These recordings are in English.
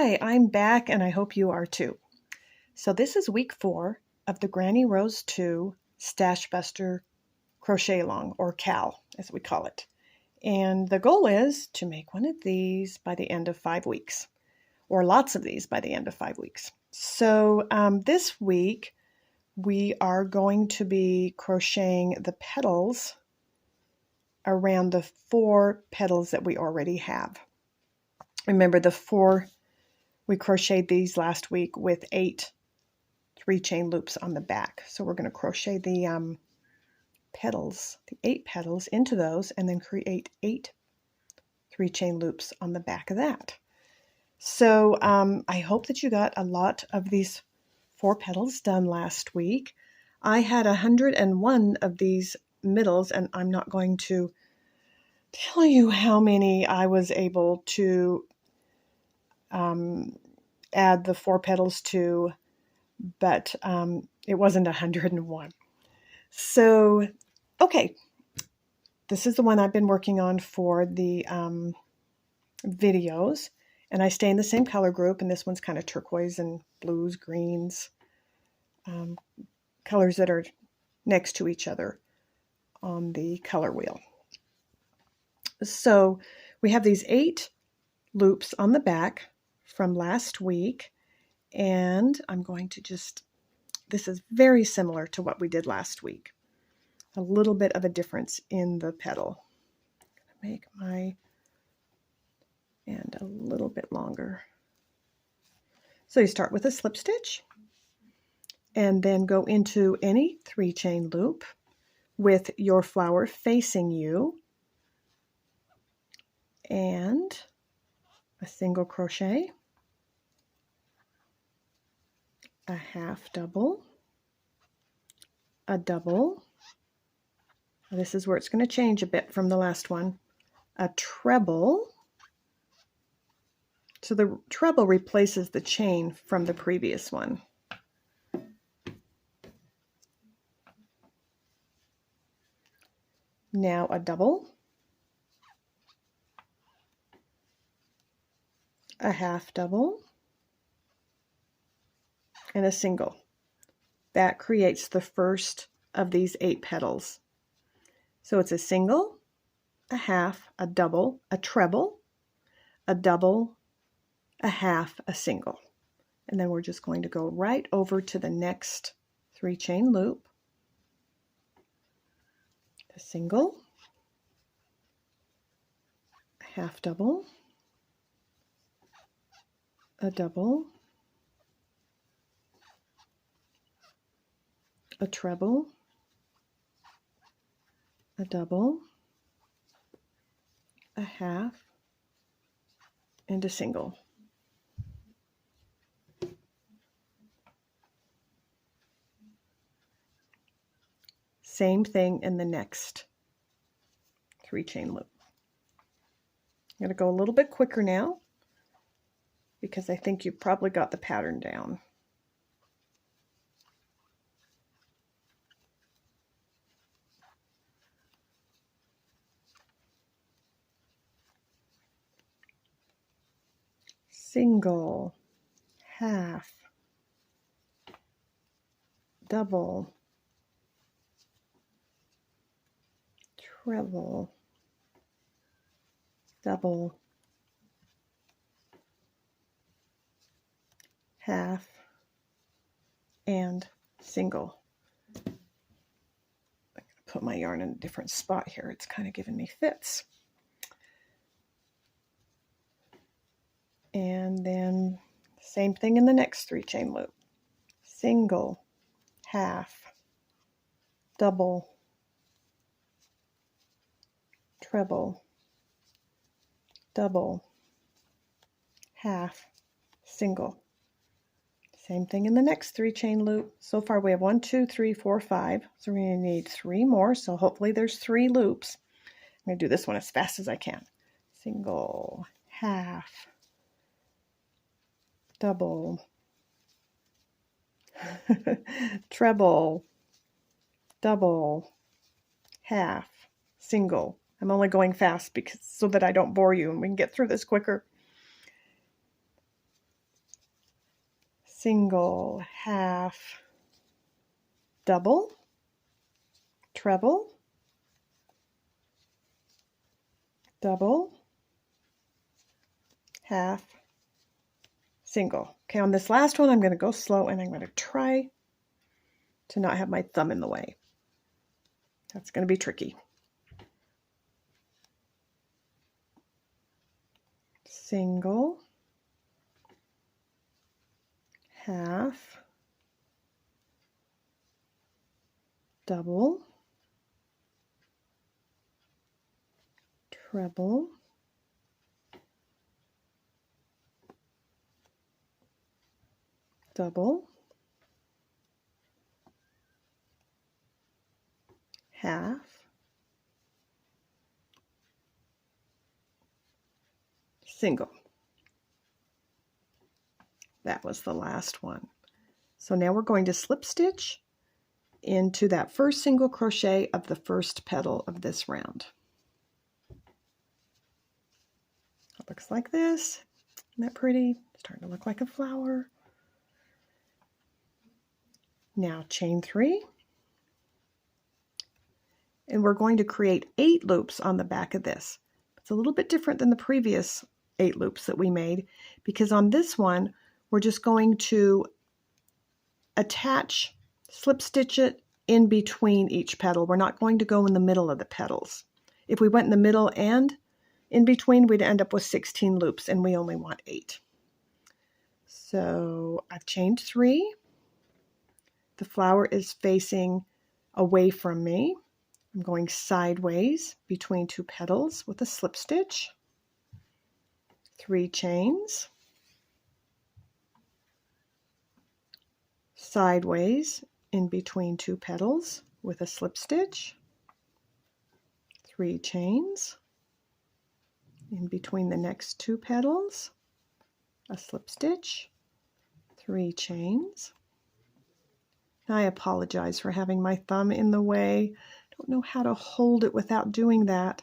Hi, I'm back and I hope you are too. So this is week 4 of the Granny Rose 2 Stash Buster Crochet Along, or CAL as we call it. And the goal is to make one of these by the end of 5 weeks, or lots of these by the end of 5 weeks. So this week we are going to be crocheting the petals around the 4 petals that we already have. Remember the 4, we crocheted these last week with 8 3-chain loops on the back. So we're going to crochet the petals, the 8 petals into those, and then create 8 3-chain loops on the back of that. So I hope that you got a lot of these 4 petals done last week. I had 101 of these middles, and I'm not going to tell you how many I was able to add the 4 petals to, but it wasn't 101. So, okay, this is the one I've been working on for the videos, and I stay in the same color group, and this one's kind of turquoise and blues, greens, colors that are next to each other on the color wheel. So we have these 8 loops on the back from last week, and I'm going to just, this is very similar to what we did last week. A little bit of a difference in the petal. I'm going to make my end a little bit longer. So you start with a slip stitch and then go into any 3-chain loop with your flower facing you and a single crochet, a half double, a double. This is where it's going to change a bit from the last one. A treble. So the treble replaces the chain from the previous one. Now a double, a half double, and a single. That creates the first of these 8 petals. So it's a single, a half, a double, a treble, a double, a half, a single. And then we're just going to go right over to the next 3-chain loop. A single, a half double, a double, a treble, a double, a half, and a single. Same thing in the next 3-chain loop. I'm going to go a little bit quicker now because I think you probably got the pattern down. Single, half, double, treble, double, half, and single. I'm going to put my yarn in a different spot here. It's kind of giving me fits. And then same thing in the next 3-chain loop. Single, half, double, treble, double, half, single. Same thing in the next 3-chain loop. So far we have 1, 2, 3, 4, 5. So we're going to need 3 more. So hopefully there's 3 loops. I'm going to do this one as fast as I can. Single, half, double, treble, double, half, single. I'm only going fast because so that I don't bore you and we can get through this quicker. single, half, double, treble, double, half, single. Okay, on this last one, I'm going to go slow and I'm going to try to not have my thumb in the way. That's going to be tricky. Single, half, double, treble, double, half, single. That was the last one. So now we're going to slip stitch into that first single crochet of the first petal of this round. It looks like this. Isn't that pretty? It's starting to look like a flower. Now chain 3. And we're going to create 8 loops on the back of this. It's a little bit different than the previous 8 loops that we made, because on this one, we're just going to attach, slip stitch it in between each petal. We're not going to go in the middle of the petals. If we went in the middle and in between, we'd end up with 16 loops, and we only want 8. So I've chained 3. The flower is facing away from me. I'm going sideways between 2 petals with a slip stitch. 3 chains. Sideways in between 2 petals with a slip stitch. 3 chains. In between the next 2 petals, a slip stitch. 3 chains. I apologize for having my thumb in the way. Don't know how to hold it without doing that.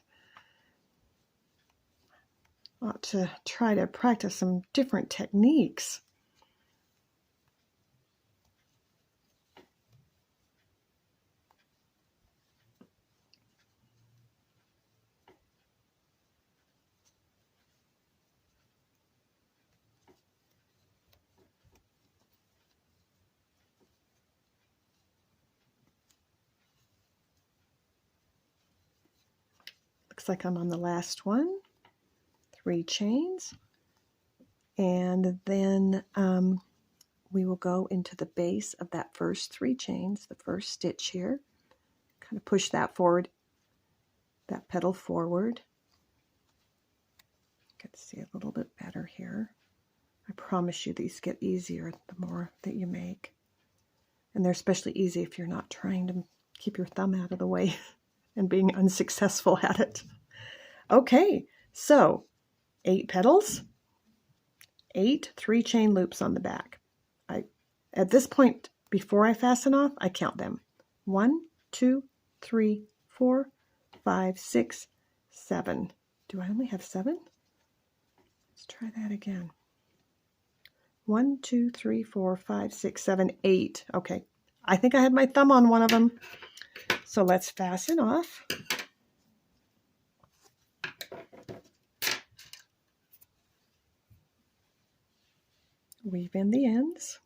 Ought to try to practice some different techniques. Looks like I'm on the last one. 3 chains. And then we will go into the base of that first 3 chains, the first stitch here. Kind of push that forward, that petal forward. You can see a little bit better here. I promise you these get easier the more that you make. And they're especially easy if you're not trying to keep your thumb out of the way and being unsuccessful at it. Okay, so 8 petals, 8 3-chain loops on the back. At this point, before I fasten off, I count them. 1, 2, 3, 4, 5, 6, 7. Do I only have 7? Let's try that again. 1, 2, 3, 4, 5, 6, 7, 8. Okay, I think I had my thumb on one of them. So let's fasten off. Weave in the ends.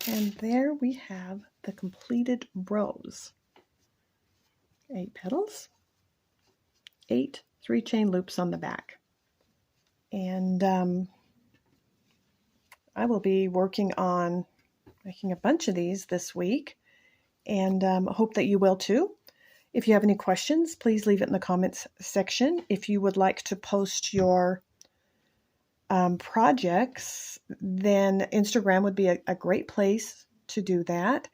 And there we have the completed rose. 8 petals, 8 3-chain loops on the back. And I will be working on making a bunch of these this week, and hope that you will too. If you have any questions, please leave it in the comments section. If you would like to post your projects, then Instagram would be a great place to do that.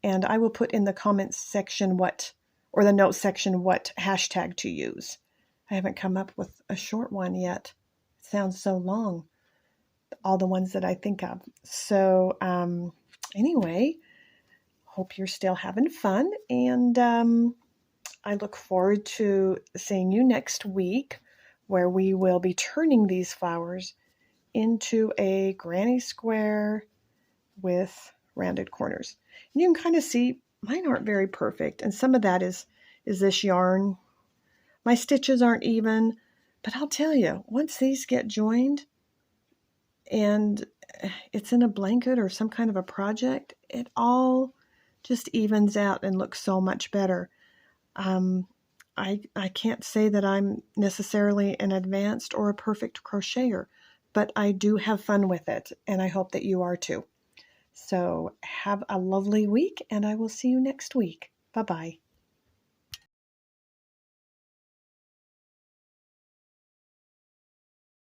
And I will put in the comments section the notes section what hashtag to use. I haven't come up with a short one yet. It sounds so long, all the ones that I think of. So anyway, hope you're still having fun, and I look forward to seeing you next week, where we will be turning these flowers into a granny square with rounded corners. And you can kind of see mine aren't very perfect, and some of that is this yarn. My stitches aren't even, but I'll tell you, once these get joined and it's in a blanket or some kind of a project, it all just evens out and looks so much better. I can't say that I'm necessarily an advanced or a perfect crocheter, but I do have fun with it, and I hope that you are too. So have a lovely week, and I will see you next week. Bye-bye.